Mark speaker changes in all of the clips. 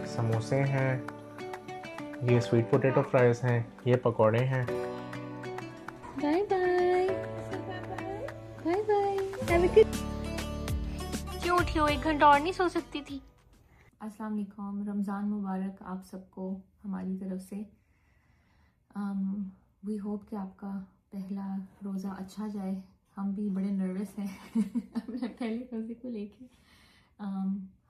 Speaker 1: समोसे हैं, ये स्वीट पोटैटो फ्राइज़ हैं, ये पकौड़े हैं।
Speaker 2: Bye bye bye bye, have a good. क्यों उठी हो? 1 घंटा और नहीं सो सकती थी? अस्सलाम वालेकुम, रमज़ान मुबारक आप सबको हमारी तरफ से। वी होप कि आपका पहला रोज़ा अच्छा जाए। हम भी बड़े नर्वस हैं अपने पहले रोज़े को लेके।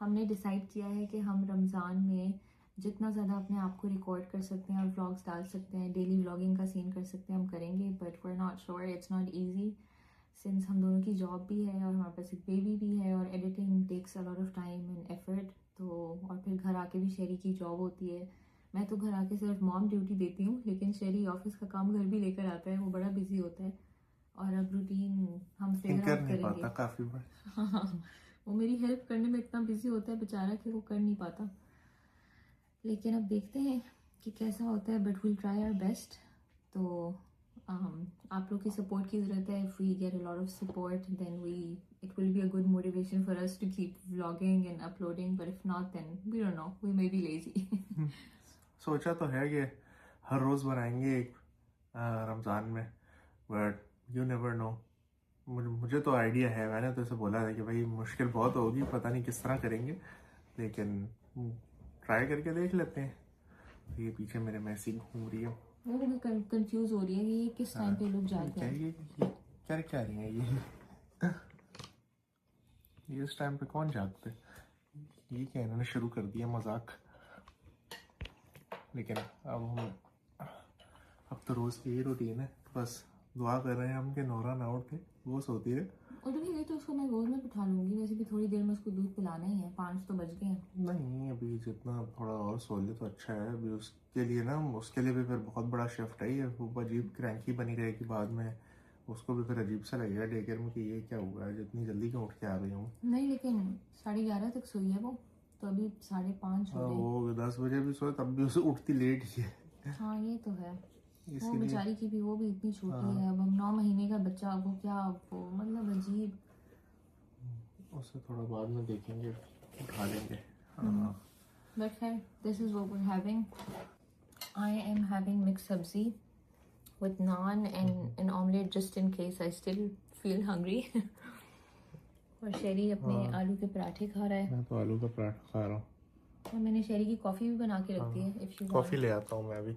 Speaker 2: हमने डिसाइड किया है कि हम रमज़ान में जितना ज़्यादा अपने आप को रिकॉर्ड कर सकते हैं और व्लॉग्स डाल सकते हैं, डेली व्लॉगिंग का सीन कर सकते हैं, हम करेंगे। But we are not sure, it's not easy since हम दोनों की जॉब भी है और हमारे पास एक बेबी भी है और editing takes a lot of time and effort. तो और फिर घर आके भी शेरी की जॉब होती है। मैं तो घर आके सिर्फ मॉम ड्यूटी देती हूँ, लेकिन शेरी ऑफिस का काम घर भी लेकर आता है, वो बड़ा बिजी होता है। और अब रूटीन हम फिगर आउट करेंगे।
Speaker 1: काफी
Speaker 2: हाँ, वो मेरी हेल्प करने में इतना बिजी होता है बेचारा कि वो कर नहीं पाता। लेकिन अब देखते हैं कि कैसा होता है, but will try our best. तो आप लोग की सपोर्ट की ज़रूरत है। If we get a lot of support then it will be a good motivation for us to keep vlogging and uploading, but if not then we don't know, we may be lazy.
Speaker 1: सोचा तो है कि हर रोज़ बनाएंगे एक रमज़ान में, but you never no. मुझे तो idea है, मैंने तो इसे बोला था कि भाई मुश्किल बहुत होगी, पता नहीं किस तरह करेंगे, लेकिन ट्राई करके देख लेते हैं। ये पीछे मेरे मैसी घूम रही है,
Speaker 2: वो भी कंफ्यूज हो रही है ये किस टाइम पे लोग जाते हैं।
Speaker 1: क्या रही है ये इस टाइम पे कौन जागते? ये क्या इन्होंने शुरू कर दिया मजाक। लेकिन अब तो रोज़ की ये रूटीन है, बस दुआ कर रहे हैं हम कि नोरा ना उठे, वो सोती रहे।
Speaker 2: उठ भी गई तो उसको मैं गोद में बिठा लूंगी, वैसे भी थोड़ी देर में उसको दूध पिलाना ही है, 5 तो बज गए हैं।
Speaker 1: नहीं, अभी जितना थोड़ा और सो ले तो अच्छा है। अभी उसके लिए भी फिर बहुत बड़ा शिफ्ट है ये, वो अजीब क्रैंकी बनी रहेगी बाद में। उसको भी फिर अजीब सा लगेगा डे केयर में कि ये क्या हुआ है, जितनी जल्दी क्यों उठ के आ रही हूँ।
Speaker 2: नहीं, लेकिन 11:30 तक सोई है वो, तो अभी 5:30 हो गए।
Speaker 1: वो 10 बजे भी सोए तब भी उसे उठती लेट ही है।
Speaker 2: हाँ ये तो है। वो
Speaker 1: इसीलिए
Speaker 2: बेचारी की भी, वो भी इतनी छोटी है। अब हम 9 महीने का बच्चा, वो क्या, वो मतलब अजीब।
Speaker 1: उसे थोड़ा बाद में देखेंगे, उठा लेंगे।
Speaker 2: बट खैर, this is what we are having. I am having mix sabzi with naan and an omelette just in case I still feel hungry. और शेरी अपने आलू के पराठे खा रहा है।
Speaker 1: मैं तो आलू का पराठा खा रहा हूँ
Speaker 2: और मैंने शेरी की कॉफ़ी भी बना के रख दी है। इफ यू
Speaker 1: कॉफ़ी ले आता हूँ मैं भी।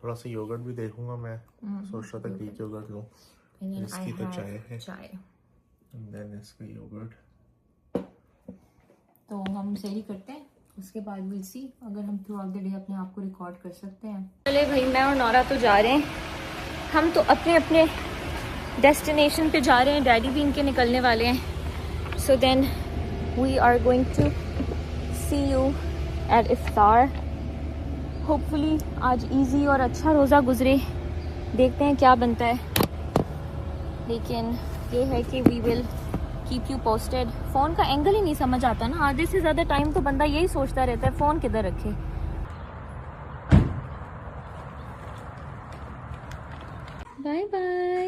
Speaker 1: थोड़ा सा योगर्ट भी देखूंगा मैं। सोच रहा था ग्रीक योगर्ट लूँ। इसकी तो चाय है, देन इसका योगर्ट।
Speaker 2: तो हम शेरी करते हैं, उसके बाद विल सी अगर हम थ्रू आउट द डे अपने आप को रिकॉर्ड कर सकते हैं। चले भाई, मैं और नौरा तो जा रहे हैं। हम तो अपने अपने डेस्टिनेशन पे जा रहे हैं, डैडी भी इनके निकलने वाले हैं। So then we are going to see you at iftar. Hopefully आज इजी और अच्छा रोज़ा गुजरे, देखते हैं क्या बनता है। लेकिन ये है कि we will keep you posted. Phone का एंगल ही नहीं समझ आता ना, आधे से ज़्यादा टाइम तो बंदा यही सोचता रहता है फ़ोन किधर रखे। Bye bye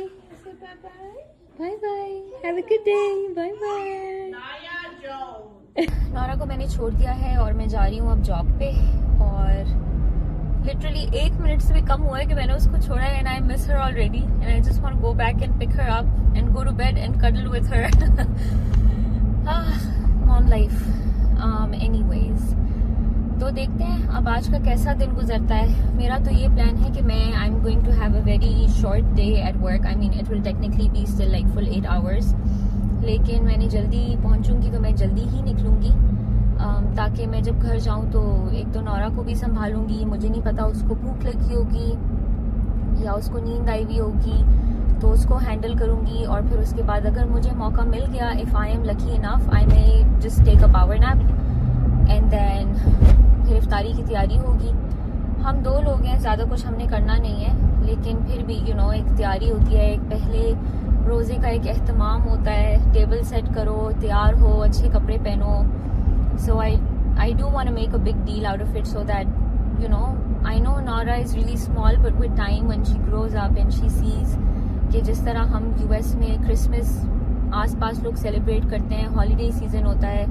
Speaker 2: bye bye, have a good day, bye bye. Noura को मैंने छोड़ दिया है और मैं जा रही हूँ अब जॉब पे। और लिटरली 1 मिनट से भी कम हुआ है कि मैंने उसको छोड़ा है and I miss her already and I just want to go back and pick her up and go to bed and cuddle with her. Mom life. Anyways, तो देखते हैं अब आज का कैसा दिन गुजरता है। मेरा तो ये प्लान है कि I am going to have a very short day at work. I mean it will technically be still like full 8 hours, लेकिन मैंने जल्दी पहुंचूंगी तो मैं जल्दी ही निकलूंगी, ताकि मैं जब घर जाऊं तो एक तो नौरा को भी संभालूंगी। मुझे नहीं पता उसको भूख लगी होगी या उसको नींद आई हुई होगी, तो उसको हैंडल करूंगी। और फिर उसके बाद अगर मुझे मौका मिल गया, if I am lucky enough, I may just take a power nap and then फिर इफ्तारी की तैयारी होगी। हम 2 लोग हैं, ज़्यादा कुछ हमने करना नहीं है, लेकिन फिर भी यू नो एक तैयारी होती है। एक पहले रोज़े का एक एहतमाम होता है, टेबल सेट करो, तैयार हो, अच्छे कपड़े पहनो। So I do want to make a big deal out of it so that you know, I know Nora is really small, but with time when she grows up and she sees कि जिस तरह हम US में Christmas आसपास लोग celebrate करते हैं, holiday season होता है,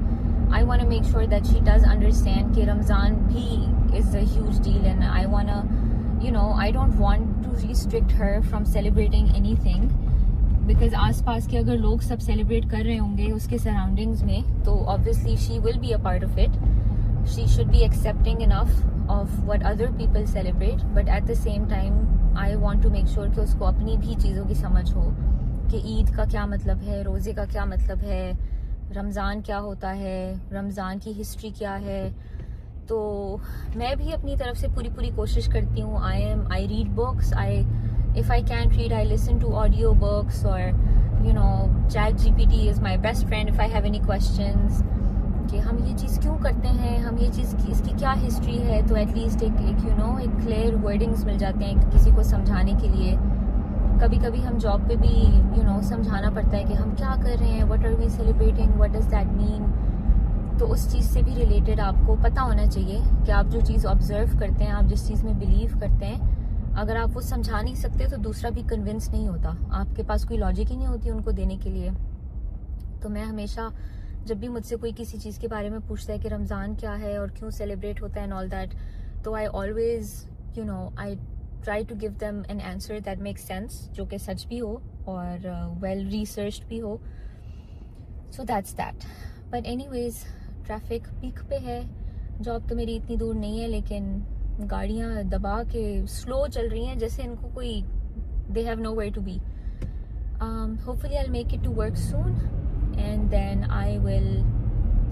Speaker 2: I want to make sure that she does understand कि रमज़ान भी is a huge deal, and I want to, you know, I don't want to restrict her from celebrating anything, because आसपास के अगर लोग सब celebrate कर रहे होंगे उसके surroundings में, तो obviously she will be a part of it. She should be accepting enough of what other people celebrate, but at the same time I want to make sure कि उसको अपनी भी चीज़ों की समझ हो कि ईद का क्या मतलब है, रोज़े का क्या मतलब है, रमज़ान क्या होता है, रमज़ान की हिस्ट्री क्या है. तो मैं भी अपनी तरफ से पूरी कोशिश करती हूँ. I read books, if I can't read, I listen to audio books, or you know, ChatGPT is my best friend if I have any questions. कि हम ये चीज़ क्यों करते हैं, हम ये चीज़ इसकी क्या हिस्ट्री है, तो एटलीस्ट एक एक क्लियर वर्डिंग्स मिल जाते हैं किसी को समझाने के लिए. कभी कभी हम जॉब पे भी समझाना पड़ता है कि हम क्या कर रहे हैं, what are we celebrating, what does that mean. तो उस चीज़ से भी रिलेटेड आपको पता होना चाहिए कि आप जो चीज़ ऑब्जर्व करते हैं, आप जिस चीज़ में बिलीव करते हैं, अगर आप वो समझा नहीं सकते तो दूसरा भी कन्विंस नहीं होता. आपके पास कोई लॉजिक ही नहीं होती उनको देने के लिए. तो मैं हमेशा जब भी मुझसे कोई किसी चीज़ के बारे में पूछता है कि रमज़ान क्या है और क्यों सेलिब्रेट होता है एंड ऑल दैट, तो I always I try to give them an answer that makes sense, जो कि सच भी हो और वेल रिसर्च्ड भी हो. So that's that. But anyways, traffic peak पे है. जॉब तो मेरी इतनी दूर नहीं है, लेकिन गाड़ियाँ दबा के स्लो चल रही हैं जैसे इनको कोई they have nowhere to be. Hopefully I will make it to work soon, and then I will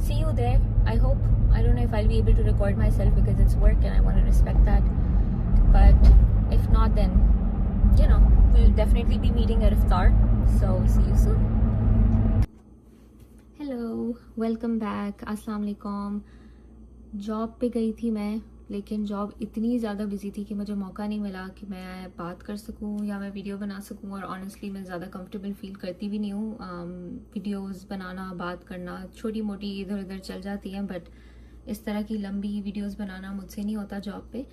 Speaker 2: see you there. I hope. I don't know if I'll be able to record myself because it's work and I want to respect that, but if not, then we'll definitely be meeting at iftar. So see you soon. Hello, welcome back. Assalamu alaikum. Job पे गई थी मैं, लेकिन job इतनी ज़्यादा busy थी कि मुझे मौका नहीं मिला कि मैं बात कर सकूं या मैं वीडियो बना सकूं. और ऑनेस्टली मैं ज़्यादा कंफर्टेबल फील करती भी नहीं हूँ. वीडियोस बनाना, बात करना, छोटी मोटी इधर उधर चल जाती हैं, बट इस तरह की लंबी वीडियोस बनाना मुझसे नहीं होता जॉब पे.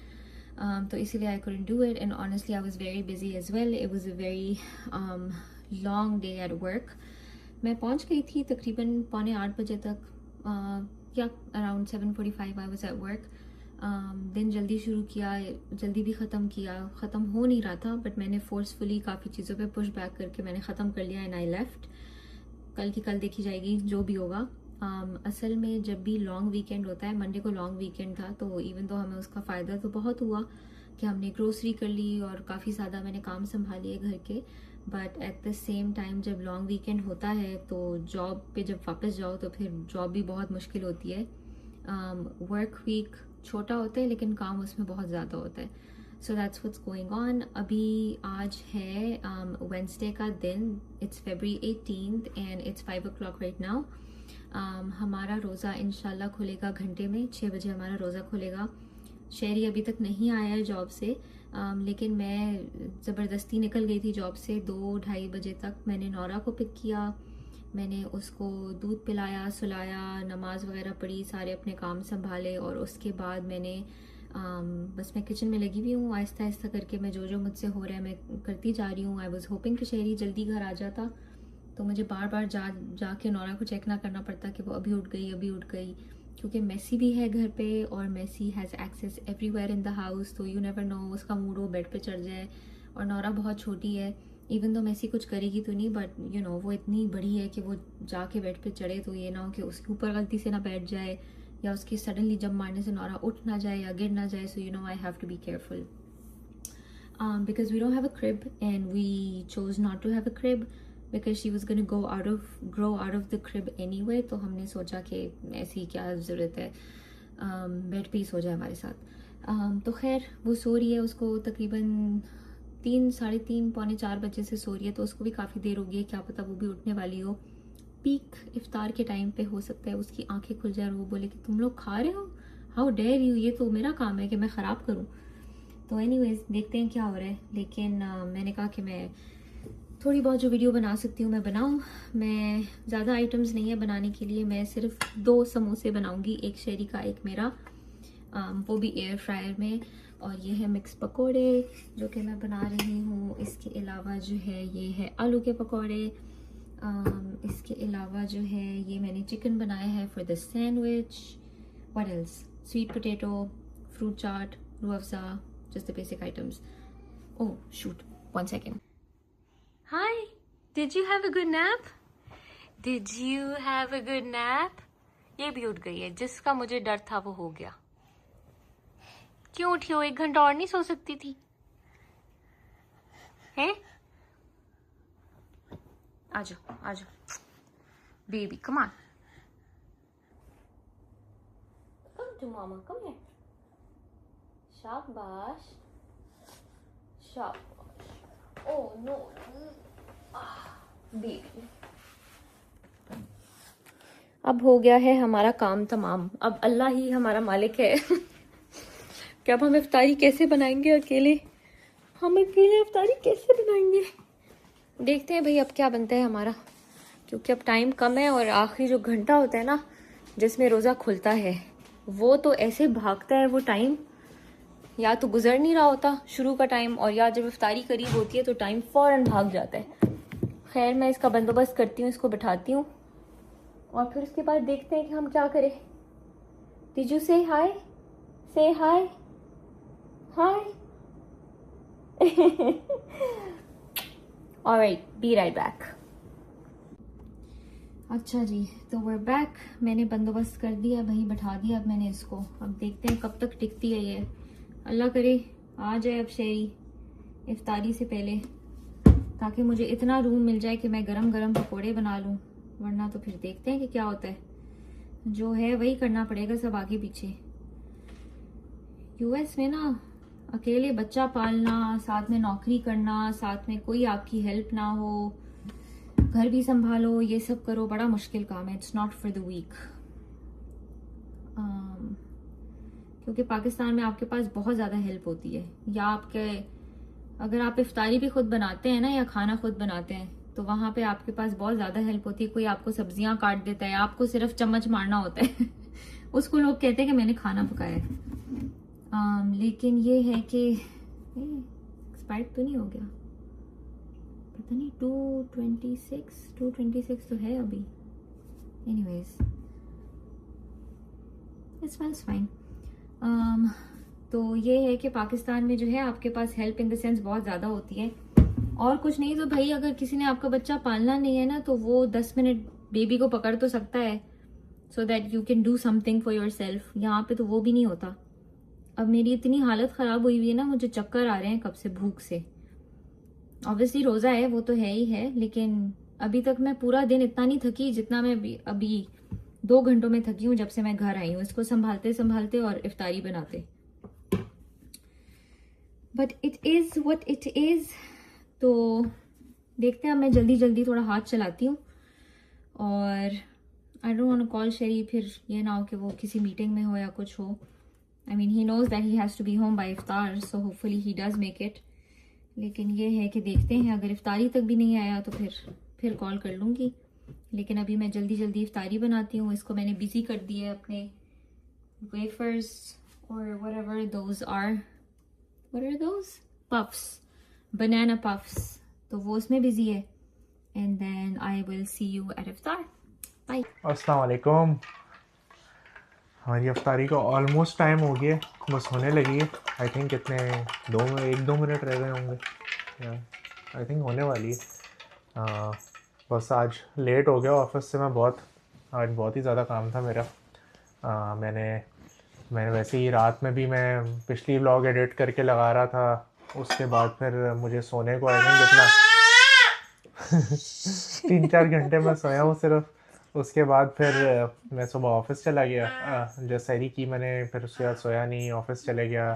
Speaker 2: तो इसीलिए I couldn't do it. And honestly I was very busy as well. It was a very long day at work. मैं पहुँच गई थी तकरीबन 7:45 बजे तक, या around 7:45 I was at work. दिन जल्दी शुरू किया, जल्दी भी ख़त्म किया. ख़त्म हो नहीं रहा था, बट मैंने फोर्सफुली काफ़ी चीज़ों पे पुश बैक करके मैंने ख़त्म कर लिया एंड आई लेफ्ट. कल की कल देखी जाएगी जो भी होगा. असल में जब भी लॉन्ग वीकेंड होता है, मंडे को लॉन्ग वीकेंड था, तो इवन तो हमें उसका फ़ायदा तो बहुत हुआ कि हमने ग्रोसरी कर ली और काफ़ी ज़्यादा मैंने काम संभाल लिए घर के. But at the same time जब लॉन्ग वीकेंड होता है तो जॉब पे जब वापस जाओ तो फिर जॉब भी बहुत मुश्किल होती है. वर्क वीक छोटा होता है लेकिन काम उसमें बहुत ज़्यादा होता है. So that's what's going on. अभी आज है वेंसडे का दिन. It's February 18th and it's 5 o'clock right now. हमारा रोज़ा इंशाल्लाह खुलेगा घंटे में. 6 बजे हमारा रोज़ा खुलेगा. शहरी अभी तक नहीं आया है जॉब से, लेकिन मैं ज़बरदस्ती निकल गई थी जॉब से. 2-2:30 बजे तक मैंने नौरा को पिक किया. मैंने उसको दूध पिलाया, सुलाया, नमाज वगैरह पढ़ी, सारे अपने काम संभाले, और उसके बाद मैंने बस मैं किचन में लगी हुई हूँ. आहिस्ता आहिस्ता करके मैं जो मुझसे हो रहा है मैं करती जा रही हूँ. आई वॉज होपिंग कि शहरी जल्दी घर आ जाता, तो मुझे बार बार जाके नौरा को चेक ना करना पड़ता कि वो अभी उठ गई, क्योंकि मेसी भी है घर पे और Messi has access everywhere in the house. तो यू नेवर नो, उसका मूड वो बेड पे चढ़ जाए. और नौरा बहुत छोटी है, इवन तो मेसी कुछ करेगी तो नहीं, बट वो इतनी बड़ी है कि वो जाके बेड पे चढ़े तो ये ना हो कि उसके ऊपर गलती से ना बैठ जाए, या उसकी सडनली जंप मारने से नौरा उठ ना जाए या गिर ना जाए. So I have to be careful because we don't have a crib and we chose not to have a crib because she was going to grow out of the crib anyway. तो हमने सोचा कि ऐसी क्या ज़रूरत है, bed पे ही सो जाए हमारे साथ. तो खैर वो सो रही है. उसको तकरीबन 3-3:30 पौने 4 बजे से सो रही है, तो उसको भी काफ़ी देर हो गई है. क्या पता वो भी उठने वाली हो. पीक इफ्तार के टाइम पे हो सकता है उसकी आंखें खुल जाए और वो बोले कि तुम लोग खा रहे हो, हाउ डेयर यू, ये तो मेरा काम है कि मैं ख़राब करूँ. तो एनीवेज देखते हैं क्या हो रहा है. लेकिन मैंने कहा कि मैं थोड़ी बहुत जो वीडियो बना सकती हूँ मैं बनाऊँ. मैं ज़्यादा आइटम्स नहीं है बनाने के लिए. मैं सिर्फ 2 समोसे बनाऊँगी, एक शहरी का एक मेरा, वो भी एयर फ्रायर में. और ये है मिक्स पकोड़े जो कि मैं बना रही हूँ. इसके अलावा जो है ये है आलू के पकोड़े. इसके अलावा जो है ये मैंने चिकन बनाया है for the sandwich. What else? Sweet potato, fruit chaat, Rooh Afza, just the basic items. Oh shoot, 1 second. Hi, did you have a good nap? Did you have a good nap? ये भी उठ गई है. जिसका मुझे डर था वो हो गया. क्यों उठी हो? 1 घंटा और नहीं सो सकती थी? हैं? आजा आजा baby, come on, come to mama, come here. शाबाश शाबाश. Oh no baby. अब हो गया है हमारा काम तमाम. अब अल्लाह ही हमारा मालिक है. कि अब हम इफ्तारी कैसे बनाएंगे अकेले? हम अकेले इफ्तारी कैसे बनाएंगे? देखते हैं भाई अब क्या बनता है हमारा, क्योंकि अब टाइम कम है और आखिरी जो घंटा होता है ना जिसमें रोज़ा खुलता है वो तो ऐसे भागता है. वो टाइम या तो गुजर नहीं रहा होता शुरू का टाइम, और या जब इफ्तारी करीब होती है तो टाइम फ़ौरन भाग जाता है. खैर मैं इसका बंदोबस्त करती हूँ, इसको बिठाती हूँ और फिर उसके बाद देखते हैं कि हम क्या करें. Did you say hi? Say hi hi. Alright, be right back. अच्छा जी, तो we're बैक. मैंने बंदोबस्त कर दिया भाई, बैठा दिया अब मैंने इसको. अब देखते हैं कब तक टिकती है ये. अल्लाह करे आ जाए अब शहरी इफ्तारी से पहले, ताकि मुझे इतना रूम मिल जाए कि मैं गरम गरम पकौड़े बना लूँ. वरना तो फिर देखते हैं कि क्या होता है. जो है वही करना पड़ेगा सब आगे पीछे. यूएस में ना अकेले बच्चा पालना, साथ में नौकरी करना, साथ में कोई आपकी हेल्प ना हो, घर भी संभालो, ये सब करो, बड़ा मुश्किल काम है. It's not for the weak. क्योंकि पाकिस्तान में आपके पास बहुत ज़्यादा हेल्प होती है. या आपके अगर आप इफ्तारी भी खुद बनाते हैं ना या खाना खुद बनाते हैं तो वहाँ पे आपके पास बहुत ज़्यादा हेल्प होती है. कोई आपको सब्जियां काट देता है, आपको सिर्फ चम्मच मारना होता है. उसको लोग कहते हैं कि मैंने खाना पकाया है. लेकिन ये है कि एक्सपायर तो नहीं हो गया, पता नहीं. 226 तो है अभी. Anyways it smells fine. तो ये है कि पाकिस्तान में जो है आपके पास हेल्प इन द सेंस बहुत ज़्यादा होती है. और कुछ नहीं तो भाई अगर किसी ने आपका बच्चा पालना नहीं है ना तो वो 10 मिनट बेबी को पकड़ तो सकता है, सो that you can do something for your self. यहाँ पे तो वो भी नहीं होता. अब मेरी इतनी हालत ख़राब हुई हुई है ना, मुझे चक्कर आ रहे हैं कब से भूख से. ऑब्वियसली रोज़ा है वो तो है ही है, लेकिन अभी तक मैं पूरा दिन इतना नहीं थकी जितना मैं अभी 2 घंटों में थकी हूँ जब से मैं घर आई हूँ, इसको संभालते संभालते और इफ्तारी बनाते. But it is what it is. तो देखते हैं. मैं जल्दी जल्दी थोड़ा हाथ चलाती हूँ और I don't want to call Sheri, फिर ये ना हो कि वो किसी मीटिंग में हो या कुछ हो. I mean he knows that he has to be home by iftar, so hopefully he does make it. लेकिन ये है कि देखते हैं, अगर इफ्तारी तक भी नहीं आया तो फिर कॉल कर लूँगी. लेकिन अभी मैं जल्दी जल्दी इफ्तारी बनाती हूँ. इसको मैंने बिजी कर दिया है अपने वेफर्स और whatever those are. What are those? Puffs, banana puffs. तो वो उसमें बिजी है. And then I will see you at iftar. Bye.
Speaker 1: अस्सलाम वालेकुम. हमारी इफ्तारी को ऑलमोस्ट टाइम हो गया, बस होने लगी है. आई थिंक कितने 1-2 मिनट रह गए होंगे. आई थिंक होने वाली है. बस आज लेट हो गया ऑफिस से. मैं आज बहुत ही ज़्यादा काम था मेरा. मैंने वैसे ही रात में भी मैं पिछली व्लॉग एडिट करके लगा रहा था. उसके बाद फिर मुझे सोने को आई थिंक कितना 3-4 घंटे में सोया हूँ सिर्फ. उसके बाद फिर मैं सुबह ऑफिस चला गया. जब सहरी की मैंने, फिर उसके बाद सोया नहीं, ऑफिस चले गया.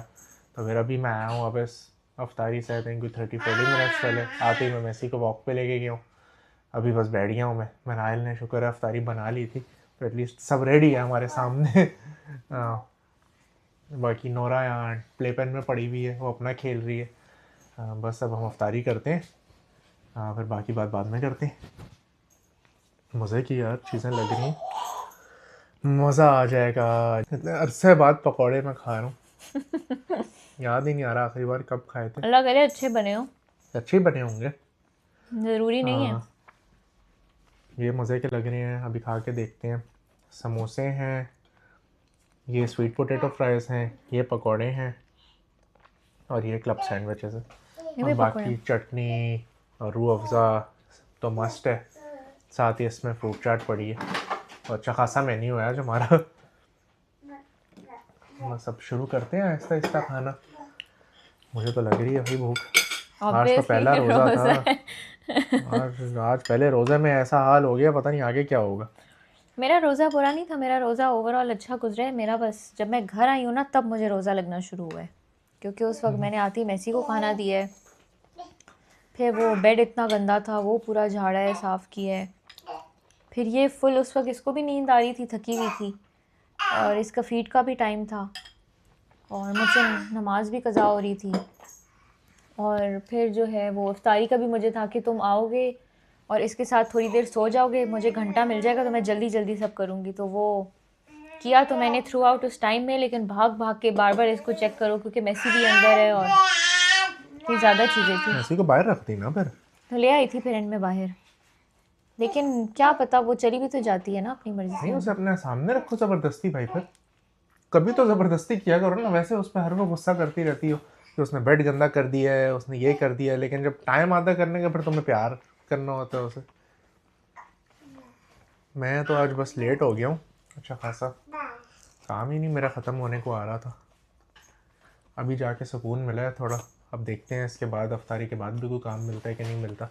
Speaker 1: तो फिर अभी मैं आया हूँ वापस अफ्तारी से. आई थिंक 30-40 मिनट्स पहले आते ही मैं मेसी को वॉक पे लेके गया हूँ. अभी बस बैठ गया हूँ मैं. नाइल ने शुक्र है अफ्तारी बना ली थी, तो एटलीस्ट सब रेडी है हमारे सामने. बाकी नोरा यहाँ प्ले पेन में पड़ी हुई है, वो अपना खेल रही है. बस अब हम अफ्तारी करते हैं, फिर बाकी बात बाद में करते हैं. मज़े की यार चीज़ें लग रही हैं, मज़ा आ जाएगा. इतने अरसे बाद पकौड़े मैं खा रहा हूँ. याद ही नहीं आ रहा आखिरी बार कब खाए थे.
Speaker 2: अल्लाह करे अच्छे बने हो.
Speaker 1: अच्छे बने होंगे,
Speaker 2: ज़रूरी नहीं है.
Speaker 1: ये मज़े के लग रहे हैं, अभी खा के देखते हैं। समोसे हैं, ये स्वीट पोटैटो फ्राइज़ हैं, ये पकौड़े हैं और ये क्लब सैंडविचेस है।
Speaker 2: ये
Speaker 1: और
Speaker 2: भी
Speaker 1: बाकी चटनी और रूह अफ़ज़ा तो मस्ट है, साथ ही इसमें फ्रूट चाट पड़ी है और अच्छा खासा मेन्यू है आज हमारा। बस अब शुरू करते हैं आहिस्ता आहिस्ता खाना। मुझे तो लग रही है भाई भूख। आज तो पहला रोज़ा था। आज पहले रोज़े में ऐसा हाल हो गया, पता नहीं आगे क्या होगा।
Speaker 2: मेरा रोज़ा बुरा नहीं था, मेरा रोज़ा ओवरऑल अच्छा गुजरा है मेरा। बस जब मैं घर आई हूँ ना तब मुझे रोज़ा लगना शुरू हुआ है, क्योंकि उस वक्त मैंने आती मैसी को खाना दिया है, फिर वो बेड इतना गंदा था वो पूरा झाड़ा है, साफ़ किया है, फिर ये फुल उस वक्त इसको भी नींद आ रही थी, थकी हुई थी, और इसका फीड का भी टाइम था और मुझसे नमाज भी कज़ा हो रही थी, और फिर जो है वो इफ्तारी का भी मुझे था कि तुम आओगे और इसके साथ थोड़ी देर सो जाओगे, मुझे घंटा मिल जाएगा तो मैं जल्दी जल्दी सब करूँगी। तो वो किया तो मैंने थ्रू आउट उस टाइम में, लेकिन भाग भाग के बार बार इसको चेक करो क्योंकि मैसी भी अंदर है और इतनी ज़्यादा चीज़ें थी।
Speaker 1: मैसी को बाहर रखती ना, फिर
Speaker 2: तो ले आई थी फिर एंड में बाहर, लेकिन क्या पता वो चली भी तो जाती है ना अपनी मर्जी
Speaker 1: नहीं,
Speaker 2: से।
Speaker 1: उसे अपने सामने रखो ज़बरदस्ती भाई, फिर कभी तो ज़बरदस्ती किया करो ना। वैसे उस पर हर वक्त गुस्सा करती रहती हो कि उसने बेड गंदा कर दिया है, उसने ये कर दिया है, लेकिन जब टाइम आता करने का फिर तुम्हें प्यार करना होता है उसे। मैं तो आज बस लेट हो गया हूँ, अच्छा खासा काम ही नहीं मेरा ख़त्म होने को आ रहा था। अभी जाके सुकून मिला है थोड़ा। अब देखते हैं इसके बाद अफ्तारी के बाद भी कोई काम मिलता है कि नहीं मिलता,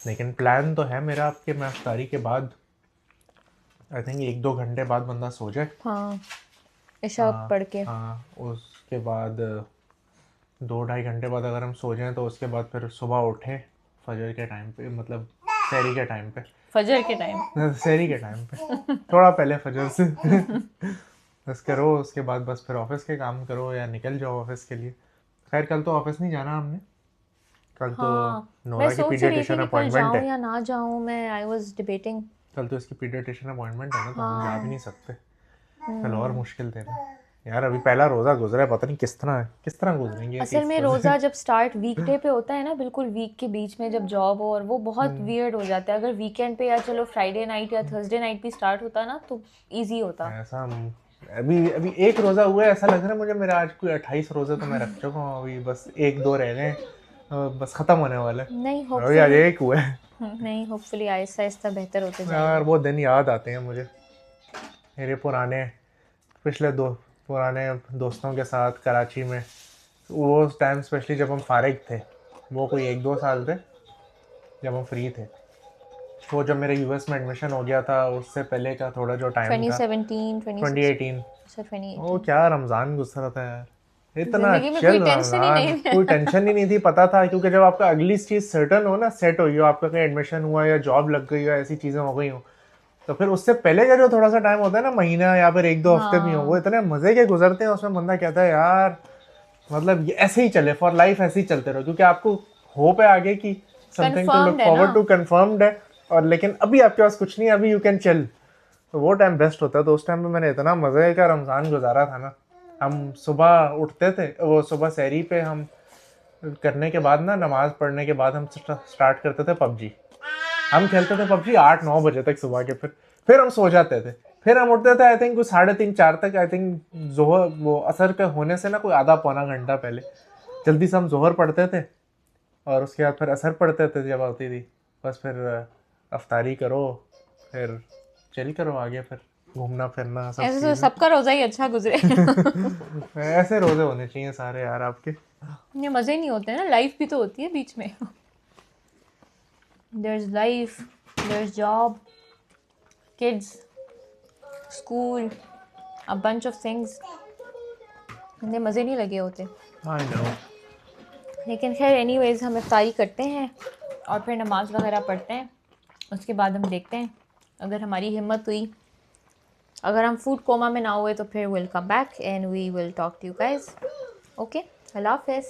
Speaker 1: लेकिन प्लान तो है मेरा आपके, मैं अफ्तारी के बाद आई थिंक 1-2 घंटे बाद बंदा सो जाए।
Speaker 2: हाँ, इशा पढ़ के।
Speaker 1: हाँ, उसके बाद 2-2.5 घंटे बाद अगर हम सो जाएं तो उसके बाद फिर सुबह उठें फजर के टाइम पे, मतलब सहरी के टाइम पे,
Speaker 2: फजर के टाइम,
Speaker 1: सहरी के टाइम पे थोड़ा पहले फजर से बस करो। उसके बाद बस फिर ऑफिस के काम करो या निकल जाओ ऑफिस के लिए। खैर कल तो ऑफिस नहीं जाना हमने, कल तो नोरा की पीडियाट्रिशियन अपॉइंटमेंट है।
Speaker 2: या ना जाऊँ मैं, आई वाज डिबेटिंग।
Speaker 1: कल तो इसकी पीडियाट्रिशियन अपॉइंटमेंट है ना, तो हम जा भी नहीं सकते। कल और मुश्किल थे ना यार, अभी पहला रोज़ा गुजरा है, पता नहीं किस तरह गुजरेंगे।
Speaker 2: असल में रोज़ा जब स्टार्ट वीकडे पे होता है ना, बिल्कुल वीक के बीच में जब जॉब हो, और वो बहुत वियर्ड हो जाता है। अगर वीकेंड पे या चलो फ्राइडे नाइट या थर्सडे नाइट भी स्टार्ट होता ना तो इजी होता।
Speaker 1: ऐसा अभी एक रोज़ा हुआ है, ऐसा लग रहा है मुझे मेरा आज कोई 28 रोज़े तो मैं रख चुका हूँ। अभी बस 1-2 रह गए, बस ख़त्म होने वाला है।
Speaker 2: नहीं
Speaker 1: अभी आज एक हुआ है।
Speaker 2: नहीं, होपफुली आहिस्ता आहिस्ता बेहतर होते जाएगा।
Speaker 1: यार वो दिन याद आते हैं मुझे, मेरे पिछले पुराने दोस्तों के साथ कराची में। वो टाइम स्पेशली जब हम फारिग थे, वो कोई 1-2 साल थे जब हम फ्री थे। वो जब मेरे यूएस में एडमिशन हो गया था उससे पहले का थोड़ा जो टाइम था 2018, वो क्या रमज़ान गुजरा था यार, इतना चिल रमज़ान, कोई टेंशन ही नहीं थी। पता था क्योंकि जब आपका अगली चीज़ सर्टन हो ना, सेट हो, आपका कहीं एडमिशन हुआ या जॉब लग गई हो, ऐसी चीज़ें हो गई हो, तो फिर उससे पहले का जो थोड़ा सा टाइम होता है ना, महीना या फिर 1-2 हफ्ते भी हो, वो इतने मज़े के गुजरते हैं। उसमें बंदा कहता है यार मतलब ये ऐसे ही चले फॉर लाइफ, ऐसे ही चलते रहो, क्योंकि आपको होप है आगे की, something to look forward to, confirmed है। और लेकिन अभी आपके पास कुछ नहीं, अभी यू कैन चिल, तो वो टाइम बेस्ट होता है। तो उस टाइम पे मैंने इतना मज़े का रमज़ान गुजारा था ना। हम सुबह उठते थे, वो सुबह सहरी पे हम करने के बाद ना, नमाज पढ़ने के बाद हम स्टार्ट करते थे पबजी। हम खेलते थे पबजी 8-9 बजे तक सुबह के, फिर हम सो जाते थे, फिर हम उठते थे आई थिंक 3:30-4 तक। आई थिंक जोहर, वो असर के होने से ना कोई आधा-पौना घंटा पहले जल्दी से हम जोहर पढ़ते थे और उसके बाद फिर असर पढ़ते थे जब आती थी। बस फिर अफ्तारी करो, फिर चिल करो, आगे फिर घूमना फिरना सब।
Speaker 2: ऐसे तो सबका रोज़ा ही अच्छा गुजरे।
Speaker 1: ऐसे रोजे होने चाहिए सारे यार आपके।
Speaker 2: ये मज़े नहीं होते ना, लाइफ भी तो होती है बीच में। There's life, there's job, kids, school, a bunch of things. इतने मज़े नहीं लगे होते।
Speaker 1: I know.
Speaker 2: लेकिन खैर एनीवेज हम इफ्तारी करते हैं और फिर नमाज वगैरह पढ़ते हैं। उसके बाद हम देखते हैं अगर हमारी हिम्मत हुई, अगर हम फूड कोमा में ना हुए तो फिर will come back and we will talk to you guys. Okay, अल्लाह हाफ़िज़।